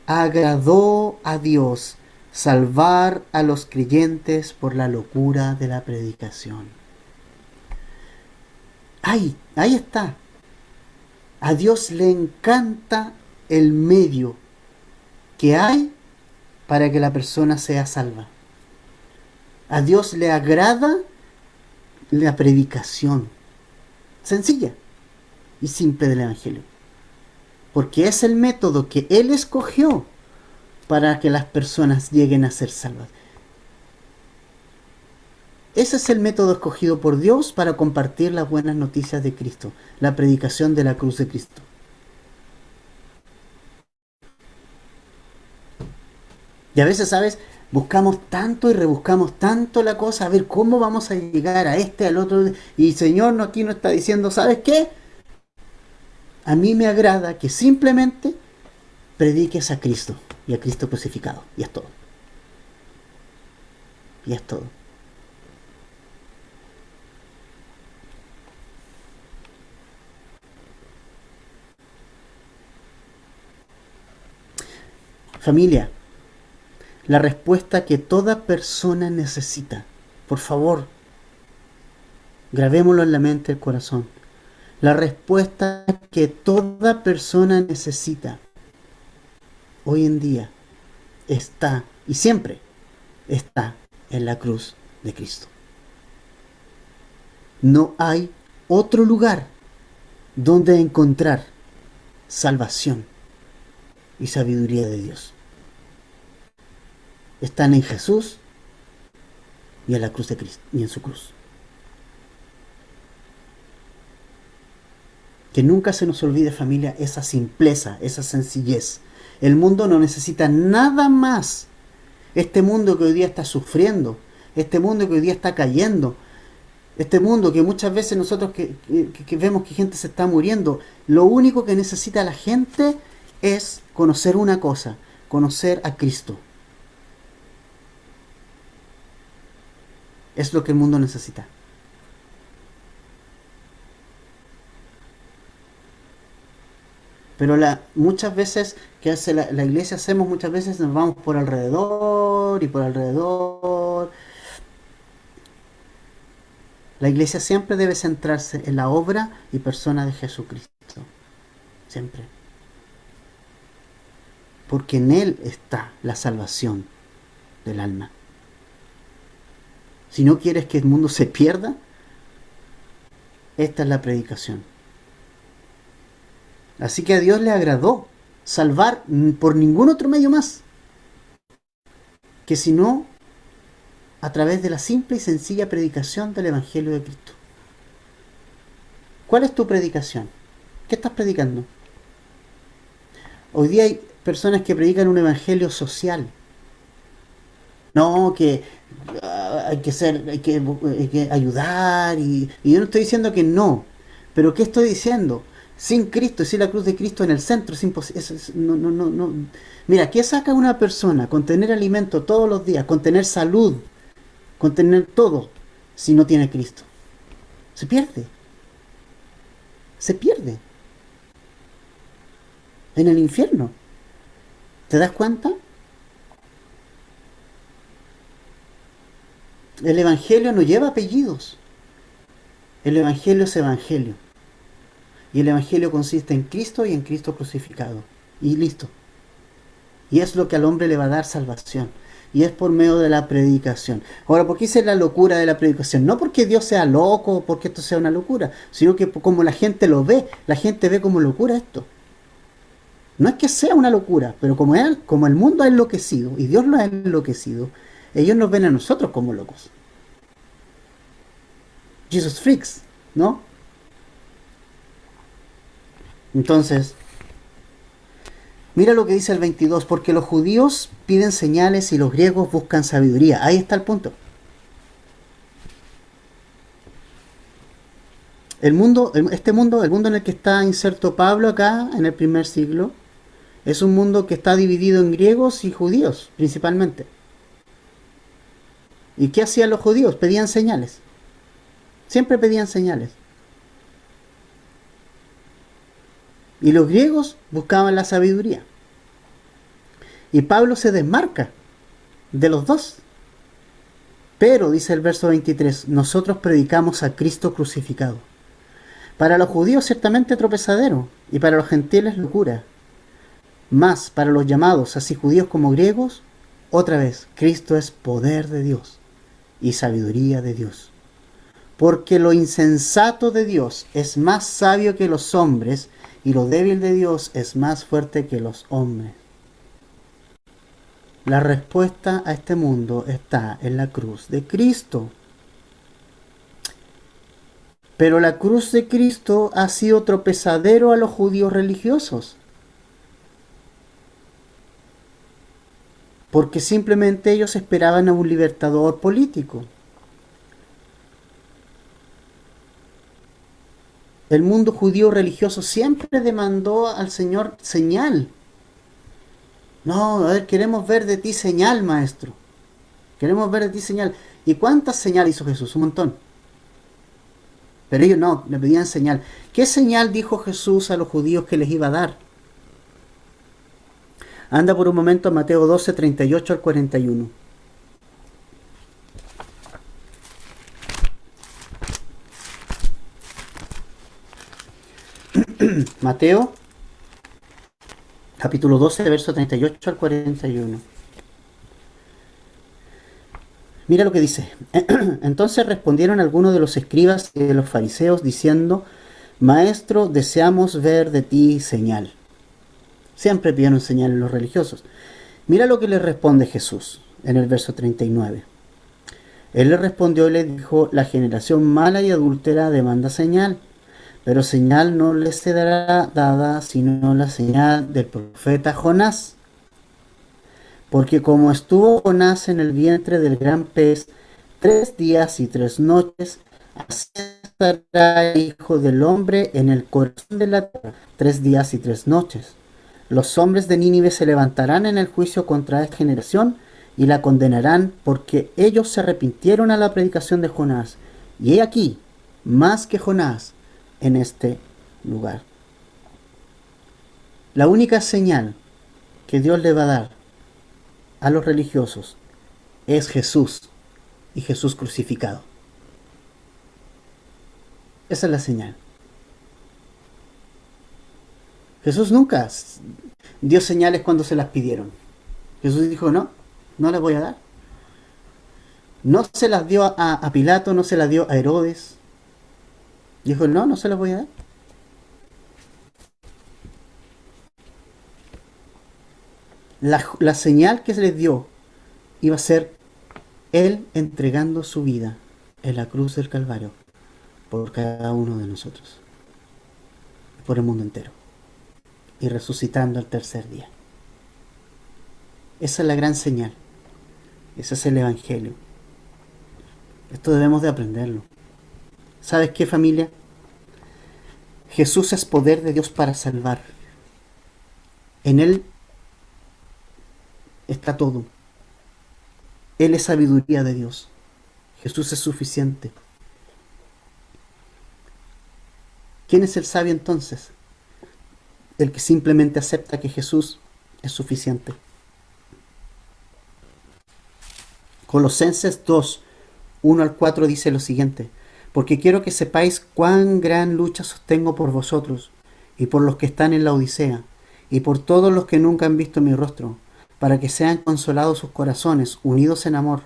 Agradó a Dios salvar a los creyentes por la locura de la predicación. Ahí está. A Dios le encanta el medio que hay para que la persona sea salva. A Dios le agrada la predicación sencilla y simple del Evangelio. Porque es el método que Él escogió para que las personas lleguen a ser salvas. Ese es el método escogido por Dios para compartir las buenas noticias de Cristo, la predicación de la cruz de Cristo. Y a veces, ¿sabes? Buscamos tanto y rebuscamos tanto la cosa, a ver cómo vamos a llegar a este, al otro. Y el Señor aquí nos está diciendo, ¿sabes qué? A mí me agrada que simplemente prediques a Cristo y a Cristo crucificado. Y es todo. Y es todo. Familia, la respuesta que toda persona necesita. Por favor, grabémoslo en la mente y el corazón. La respuesta que toda persona necesita hoy en día está, y siempre está, en la cruz de Cristo. No hay otro lugar donde encontrar salvación y sabiduría de Dios. Están en Jesús y en la cruz de Cristo, y en su cruz. Que nunca se nos olvide, familia, esa simpleza, esa sencillez. El mundo no necesita nada más. Este mundo que hoy día está sufriendo, este mundo que hoy día está cayendo, este mundo que muchas veces nosotros que vemos que gente se está muriendo, lo único que necesita la gente es conocer una cosa, conocer a Cristo. Es lo que el mundo necesita. Pero muchas veces, que hace la iglesia, hacemos muchas veces, nos vamos por alrededor y por alrededor. La iglesia siempre debe centrarse en la obra y persona de Jesucristo. Siempre. porque en Él está la salvación del alma. Si no quieres que el mundo se pierda, esta es la predicación. Así que a Dios le agradó salvar por ningún otro medio más que sino a través de la simple y sencilla predicación del Evangelio de Cristo. ¿Cuál es tu predicación? ¿Qué estás predicando? Hoy día hay personas que predican un evangelio social. No, que hay que ayudar y yo no estoy diciendo que no, pero ¿qué estoy diciendo? Sin Cristo, sin la cruz de Cristo en el centro, es imposible. No, no, no, no. Mira, ¿qué saca una persona con tener alimento todos los días, con tener salud, con tener todo, si no tiene Cristo? Se pierde. Se pierde. En el infierno. ¿Te das cuenta? El Evangelio no lleva apellidos. El Evangelio es Evangelio. Y el Evangelio consiste en Cristo y en Cristo crucificado. Y listo. Y es lo que al hombre le va a dar salvación. Y es por medio de la predicación. Ahora, ¿por qué dice la locura de la predicación? No porque Dios sea loco o porque esto sea una locura, sino que como la gente lo ve, la gente ve como locura esto. No es que sea una locura, pero como el mundo ha enloquecido y Dios lo ha enloquecido, ellos nos ven a nosotros como locos. Jesus freaks, ¿no? Entonces, mira lo que dice el 22, porque los judíos piden señales y los griegos buscan sabiduría. Ahí está el punto. El mundo en el que está inserto Pablo acá, en el primer siglo, es un mundo que está dividido en griegos y judíos, principalmente. ¿Y qué hacían los judíos? Pedían señales. Siempre pedían señales. Y los griegos buscaban la sabiduría. Y Pablo se desmarca de los dos. Pero, dice el verso 23, nosotros predicamos a Cristo crucificado. Para los judíos ciertamente tropezadero, y para los gentiles locura. Mas para los llamados, así judíos como griegos, otra vez, Cristo es poder de Dios y sabiduría de Dios. Porque lo insensato de Dios es más sabio que los hombres, y lo débil de Dios es más fuerte que los hombres. La respuesta a este mundo está en la cruz de Cristo. Pero la cruz de Cristo ha sido tropezadero a los judíos religiosos. Porque simplemente ellos esperaban a un libertador político. El mundo judío religioso siempre demandó al Señor señal. No, a ver, queremos ver de ti señal, maestro. Queremos ver de ti señal. ¿Y cuántas señales hizo Jesús? Un montón. Pero ellos no, le pedían señal. ¿Qué señal dijo Jesús a los judíos que les iba a dar? Anda por un momento a Mateo 12, 38 al 41. Mateo, capítulo 12, verso 38 al 41. Mira lo que dice. Entonces respondieron algunos de los escribas y de los fariseos diciendo, Maestro, deseamos ver de ti señal. Siempre pidieron señal en los religiosos. Mira lo que le responde Jesús en el verso 39. Él le respondió y le dijo, la generación mala y adúltera demanda señal, pero señal no les será dada sino la señal del profeta Jonás. Porque como estuvo Jonás en el vientre del gran pez 3 días y 3 noches, así estará el Hijo del Hombre en el corazón de la tierra 3 días y 3 noches. Los hombres de Nínive se levantarán en el juicio contra esta generación y la condenarán porque ellos se arrepintieron a la predicación de Jonás. Y he aquí, más que Jonás, en este lugar. La única señal que Dios le va a dar a los religiosos es Jesús y Jesús crucificado. Esa es la señal. Jesús nunca dio señales cuando se las pidieron. Jesús dijo, no, no les voy a dar. No se las dio a Pilato, no se las dio a Herodes. Dijo, no, no se las voy a dar. La señal que se les dio iba a ser Él entregando su vida en la cruz del Calvario por cada uno de nosotros, por el mundo entero, y resucitando al tercer día. Esa es la gran señal. Ese es el Evangelio. Esto debemos de aprenderlo. ¿Sabes qué, familia? Jesús es poder de Dios para salvar. En Él está todo. Él es sabiduría de Dios. Jesús es suficiente. ¿Quién es el sabio entonces? El que simplemente acepta que Jesús es suficiente. Colosenses 2, 1 al 4 dice lo siguiente: porque quiero que sepáis cuán gran lucha sostengo por vosotros, y por los que están en la Odisea, y por todos los que nunca han visto mi rostro, para que sean consolados sus corazones, unidos en amor,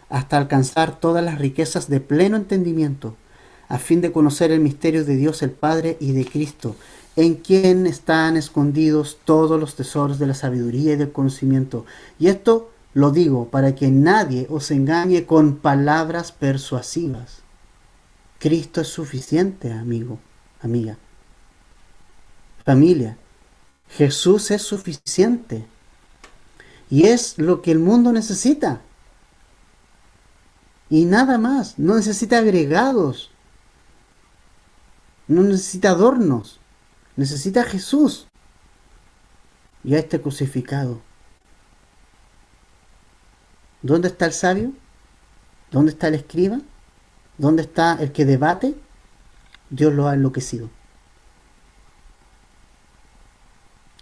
hasta alcanzar todas las riquezas de pleno entendimiento, a fin de conocer el misterio de Dios el Padre y de Cristo, en quien están escondidos todos los tesoros de la sabiduría y del conocimiento. Y esto lo digo para que nadie os engañe con palabras persuasivas. Cristo es suficiente, amigo, amiga. Familia, Jesús es suficiente. Y es lo que el mundo necesita. Y nada más. No necesita agregados. No necesita adornos. Necesita a Jesús. Y a este crucificado. ¿Dónde está el sabio? ¿Dónde está el escriba? ¿Dónde está el que debate? Dios lo ha enloquecido.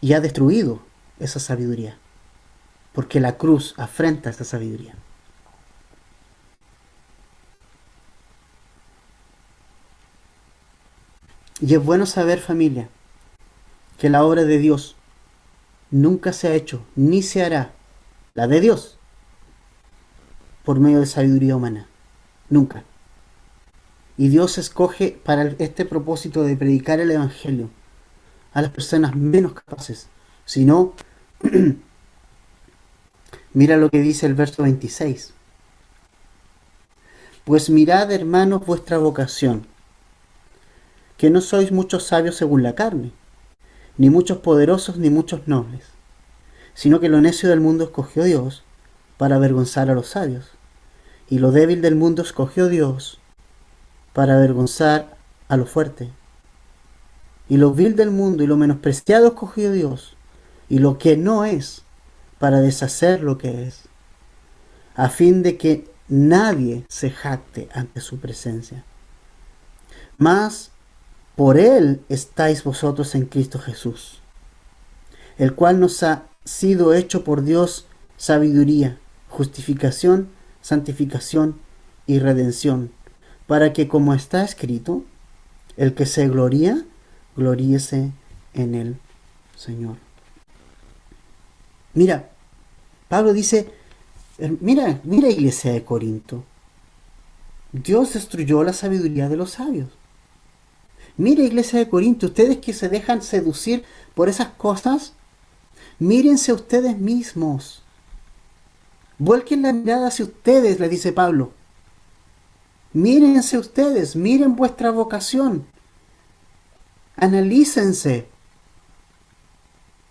Y ha destruido esa sabiduría. Porque la cruz afrenta esa sabiduría. Y es bueno saber, familia, que la obra de Dios nunca se ha hecho, ni se hará, la de Dios, por medio de sabiduría humana. Nunca. Y Dios escoge para este propósito de predicar el Evangelio a las personas menos capaces. Si no, mira lo que dice el verso 26. Pues mirad, hermanos, vuestra vocación, que no sois muchos sabios según la carne, ni muchos poderosos, ni muchos nobles, sino que lo necio del mundo escogió Dios para avergonzar a los sabios, y lo débil del mundo escogió Dios para avergonzar a lo fuerte. Y lo vil del mundo y lo menospreciado escogió Dios, y lo que no es, para deshacer lo que es, a fin de que nadie se jacte ante su presencia. Mas por Él estáis vosotros en Cristo Jesús, el cual nos ha sido hecho por Dios sabiduría, justificación, santificación y redención, para que, como está escrito, el que se gloría, gloríese en el Señor. Mira, Pablo dice, mira iglesia de Corinto, Dios destruyó la sabiduría de los sabios. Mira iglesia de Corinto, ustedes que se dejan seducir por esas cosas, mírense ustedes mismos. Vuelquen la mirada hacia ustedes, le dice Pablo. Mírense ustedes, miren vuestra vocación. Analícense.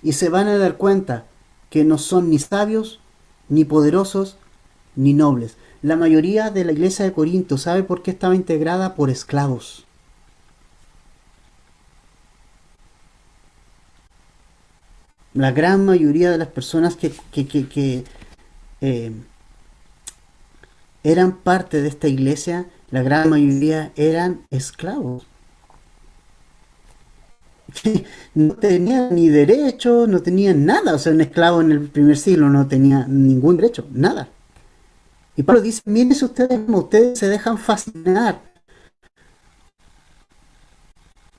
Y se van a dar cuenta que no son ni sabios, ni poderosos, ni nobles. La mayoría de la iglesia de Corinto, ¿sabe por qué estaba integrada? Por esclavos. La gran mayoría de las personas que eran parte de esta iglesia, la gran mayoría eran esclavos. No tenían ni derecho, no tenían nada. O sea, un esclavo en el primer siglo no tenía ningún derecho, nada. Y Pablo dice, mírense ustedes como ustedes se dejan fascinar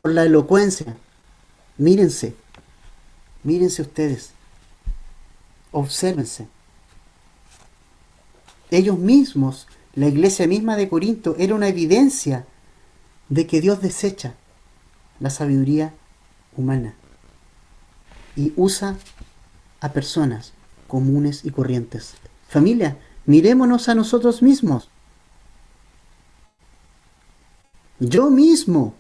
por la elocuencia. Mírense. Mírense ustedes, obsérvense. Ellos mismos, la iglesia misma de Corinto, era una evidencia de que Dios desecha la sabiduría humana y usa a personas comunes y corrientes. Familia, mirémonos a nosotros mismos. Yo mismo.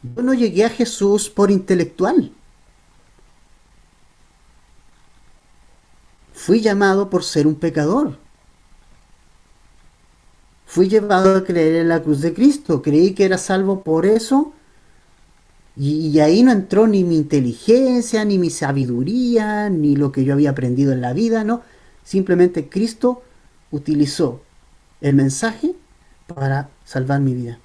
Yo no llegué a Jesús por intelectual. Fui llamado por ser un pecador. Fui llevado a creer en la cruz de Cristo. Creí que era salvo por eso. Y ahí no entró ni mi inteligencia, ni mi sabiduría, ni lo que yo había aprendido en la vida, ¿no? Simplemente Cristo utilizó el mensaje para salvar mi vida.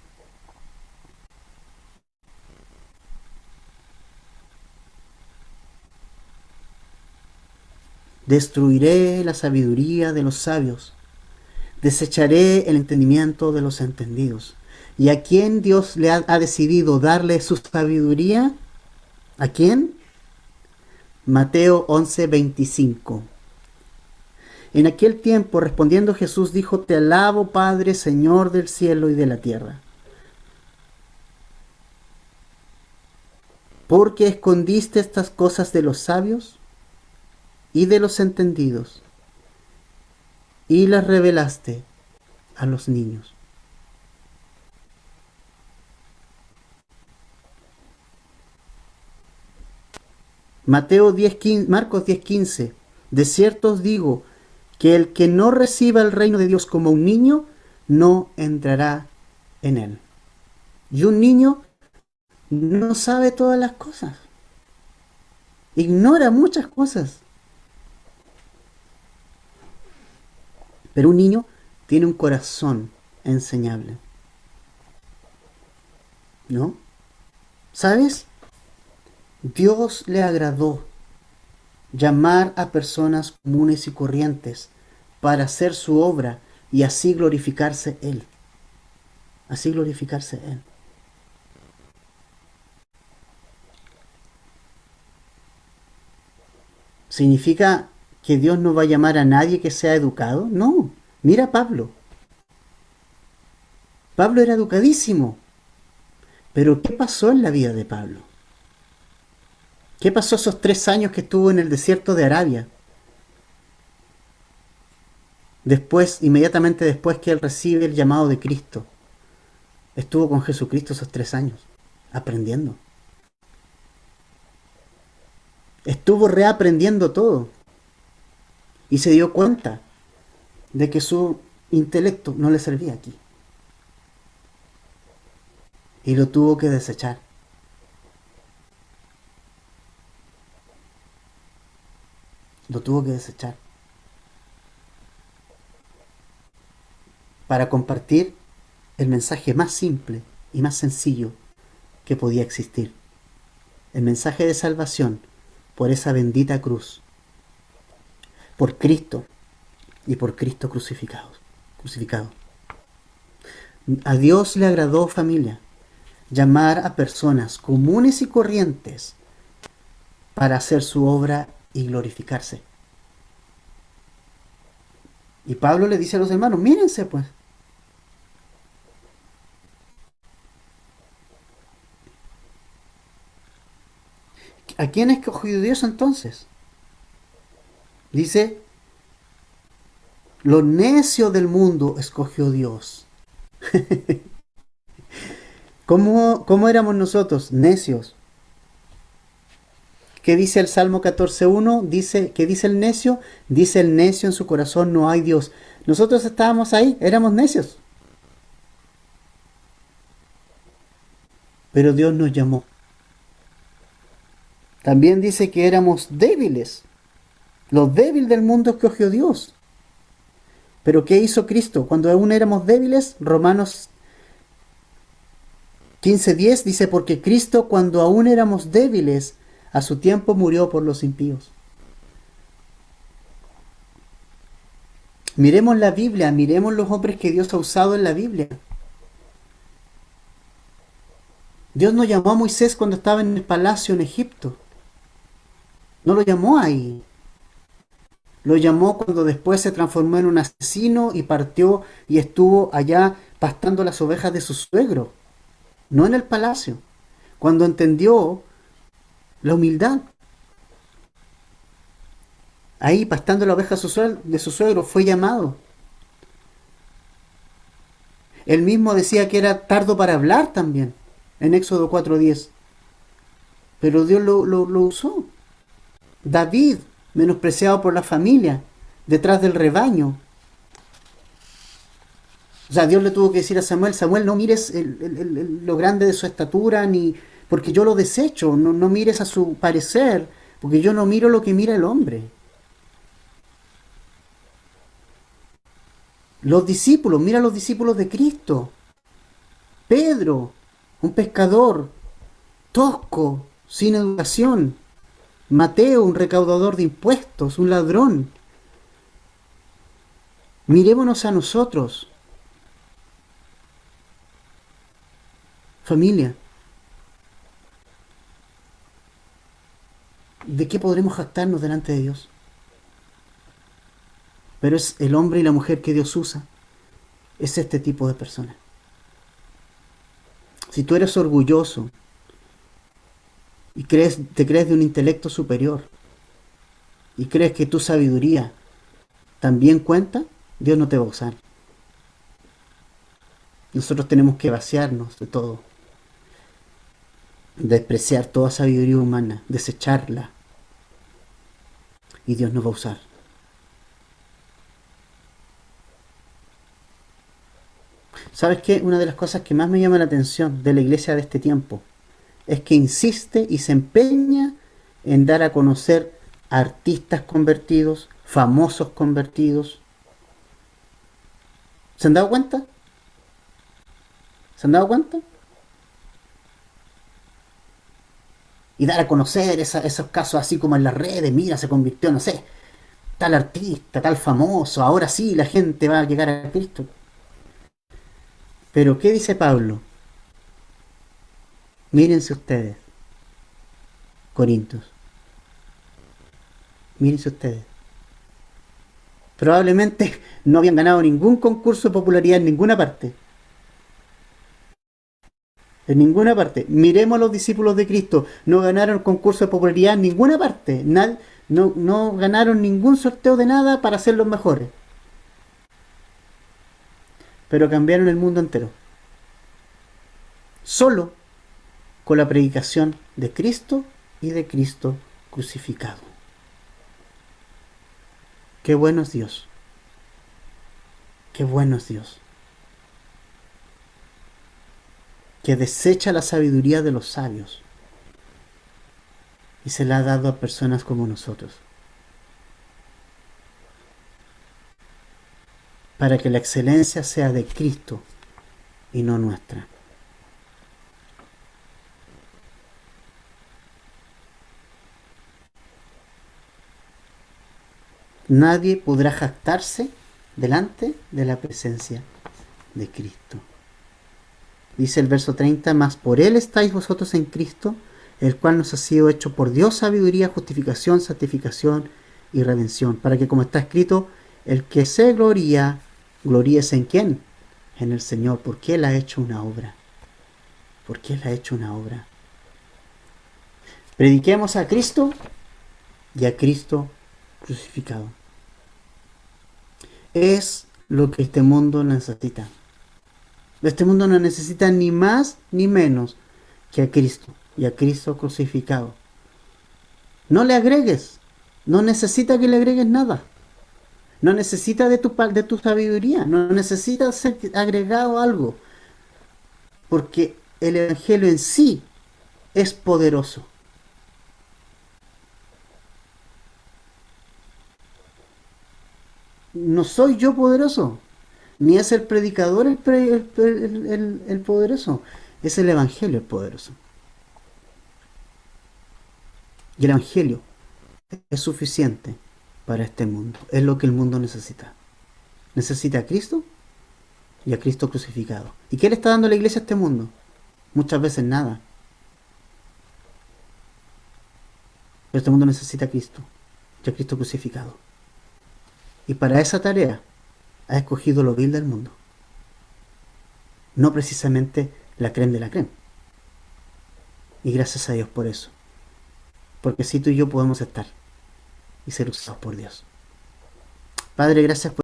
Destruiré la sabiduría de los sabios, desecharé el entendimiento de los entendidos. ¿Y a quién Dios le ha decidido darle su sabiduría? ¿A quién? Mateo 11:25. En aquel tiempo, respondiendo Jesús, dijo: Te alabo, Padre, Señor del cielo y de la tierra, porque escondiste estas cosas de los sabios y de los entendidos, y las revelaste a los niños. Marcos 10:15. De cierto os digo que el que no reciba el reino de Dios como un niño, no entrará en él. Y un niño no sabe todas las cosas. Ignora muchas cosas. Pero un niño tiene un corazón enseñable. ¿No? ¿Sabes? Dios le agradó llamar a personas comunes y corrientes para hacer su obra y así glorificarse Él. Así glorificarse Él. ¿Significa que Dios no va a llamar a nadie que sea educado? No. Mira a Pablo. Pablo era educadísimo. Pero ¿qué pasó en la vida de Pablo? ¿Qué pasó esos 3 años que estuvo en el desierto de Arabia? Después, inmediatamente después que él recibe el llamado de Cristo, estuvo con Jesucristo esos 3 años, aprendiendo. Estuvo reaprendiendo todo. Y se dio cuenta de que su intelecto no le servía aquí. Y lo tuvo que desechar. Lo tuvo que desechar. Para compartir el mensaje más simple y más sencillo que podía existir. El mensaje de salvación por esa bendita cruz. Por Cristo y por Cristo crucificado. A Dios le agradó, familia, llamar a personas comunes y corrientes para hacer su obra y glorificarse. Y Pablo le dice a los hermanos: mírense pues. ¿A quién escogió Dios entonces? Dice: lo necio del mundo escogió Dios. ¿Cómo éramos nosotros? Necios. ¿Qué dice el Salmo 14.1? ¿Qué dice el necio? Dice el necio en su corazón: no hay Dios. Nosotros estábamos ahí, éramos necios. Pero Dios nos llamó. También dice que éramos débiles. Lo débil del mundo escogió Dios. Pero ¿qué hizo Cristo? Cuando aún éramos débiles, Romanos 15:10 dice: porque Cristo, cuando aún éramos débiles, a su tiempo murió por los impíos. Miremos la Biblia, miremos los hombres que Dios ha usado en la Biblia. Dios no llamó a Moisés cuando estaba en el palacio en Egipto. No lo llamó ahí. Lo llamó cuando después se transformó en un asesino y partió y estuvo allá pastando las ovejas de su suegro. No en el palacio. Cuando entendió la humildad. Ahí pastando la oveja de su suegro fue llamado. Él mismo decía que era tardo para hablar también. En Éxodo 4:10. Pero Dios lo usó. David, menospreciado por la familia, detrás del rebaño. O sea, Dios le tuvo que decir a Samuel, Samuel, no mires lo grande de su estatura, ni porque yo lo desecho, no mires a su parecer, porque yo no miro lo que mira el hombre. Los discípulos, mira los discípulos de Cristo. Pedro, un pescador, tosco, sin educación. Mateo, un recaudador de impuestos, un ladrón. Mirémonos a nosotros, familia. ¿De qué podremos jactarnos delante de Dios? Pero es el hombre y la mujer que Dios usa. Es este tipo de personas. Si tú eres orgulloso y te crees de un intelecto superior y crees que tu sabiduría también cuenta, Dios no te va a usar. Nosotros tenemos que vaciarnos de todo, despreciar toda sabiduría humana, desecharla, y Dios nos va a usar. ¿Sabes qué? Una de las cosas que más me llama la atención de la iglesia de este tiempo es que insiste y se empeña en dar a conocer a artistas convertidos, famosos convertidos. ¿Se han dado cuenta? ¿Se han dado cuenta? Y dar a conocer esos casos así como en las redes, mira, se convirtió, no sé, tal artista, tal famoso, ahora sí la gente va a llegar a Cristo. Pero ¿qué dice Pablo? Mírense ustedes, Corintios, mírense ustedes. Probablemente no habían ganado ningún concurso de popularidad en ninguna parte. En ninguna parte. Miremos a los discípulos de Cristo. No ganaron concurso de popularidad en ninguna parte. No ganaron ningún sorteo de nada para ser los mejores. Pero cambiaron el mundo entero. Solo con la predicación de Cristo y de Cristo crucificado. Qué bueno es Dios. Qué bueno es Dios. Que desecha la sabiduría de los sabios y se la ha dado a personas como nosotros. Para que la excelencia sea de Cristo y no nuestra. Nadie podrá jactarse delante de la presencia de Cristo. Dice el verso 30, mas por Él estáis vosotros en Cristo, el cual nos ha sido hecho por Dios sabiduría, justificación, santificación y redención, para que, como está escrito, el que se gloría, gloríese en quién, en el Señor, porque Él ha hecho una obra. Porque Él ha hecho una obra. Prediquemos a Cristo y a Cristo crucificado. Es lo que este mundo necesita. Este mundo no necesita ni más ni menos que a Cristo y a Cristo crucificado. No le agregues. No necesita que le agregues nada. No necesita de tu sabiduría. No necesita ser agregado algo. Porque el Evangelio en sí es poderoso. No soy yo poderoso. Ni es el predicador el poderoso. Es el Evangelio el poderoso. Y el Evangelio es suficiente para este mundo. Es lo que el mundo necesita. Necesita a Cristo y a Cristo crucificado. ¿Y qué le está dando la iglesia a este mundo? muchas veces nada. Pero este mundo necesita a Cristo, y a Cristo crucificado. Y para esa tarea ha escogido lo vil del mundo, no precisamente la creme de la creme. Y gracias a Dios por eso. Porque si tú y yo podemos estar y ser usados por Dios. Padre, gracias por